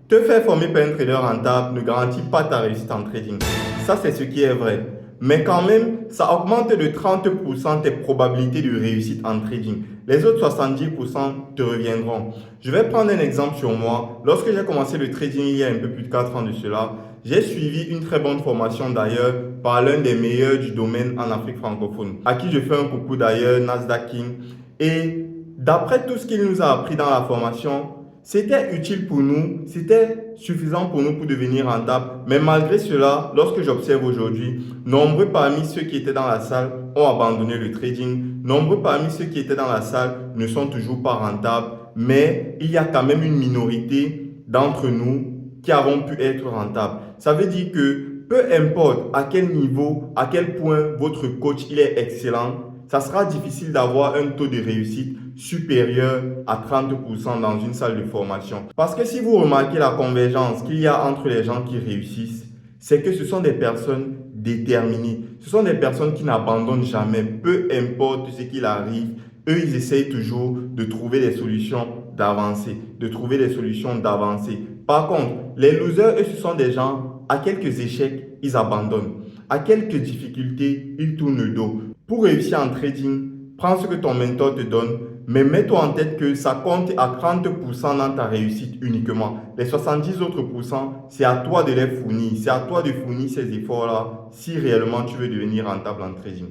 Te faire former par un trader rentable ne garantit pas ta réussite en trading. Ça, c'est ce qui est vrai. Mais quand même, ça augmente de 30% tes probabilités de réussite en trading. Les autres 70% te reviendront. Je vais prendre un exemple sur moi. Lorsque j'ai commencé le trading il y a un peu plus de 4 ans de cela, j'ai suivi une très bonne formation d'ailleurs par l'un des meilleurs du domaine en Afrique francophone, à qui je fais un coucou d'ailleurs, Nasdaq King. Et d'après tout ce qu'il nous a appris dans la formation, c'était utile pour nous, c'était suffisant pour nous pour devenir rentable. Mais malgré cela, lorsque j'observe aujourd'hui, nombreux parmi ceux qui étaient dans la salle ont abandonné le trading. Nombreux parmi ceux qui étaient dans la salle ne sont toujours pas rentables. Mais il y a quand même une minorité d'entre nous qui avons pu être rentables. Ça veut dire que peu importe à quel niveau, à quel point votre coach il est excellent, ça sera difficile d'avoir un taux de réussite supérieur à 30% dans une salle de formation. Parce que si vous remarquez la convergence qu'il y a entre les gens qui réussissent, c'est que ce sont des personnes déterminées. Ce sont des personnes qui n'abandonnent jamais, peu importe ce qu'il arrive. Eux, ils essayent toujours de trouver des solutions d'avancer, de trouver des solutions d'avancer. Par contre, les losers, eux, ce sont des gens, à quelques échecs, ils abandonnent. À quelques difficultés, ils tournent le dos. Pour réussir en trading, prends ce que ton mentor te donne, mais mets-toi en tête que ça compte à 30% dans ta réussite uniquement. Les 70 autres pourcents, c'est à toi de les fournir. C'est à toi de fournir ces efforts-là si réellement tu veux devenir rentable en trading.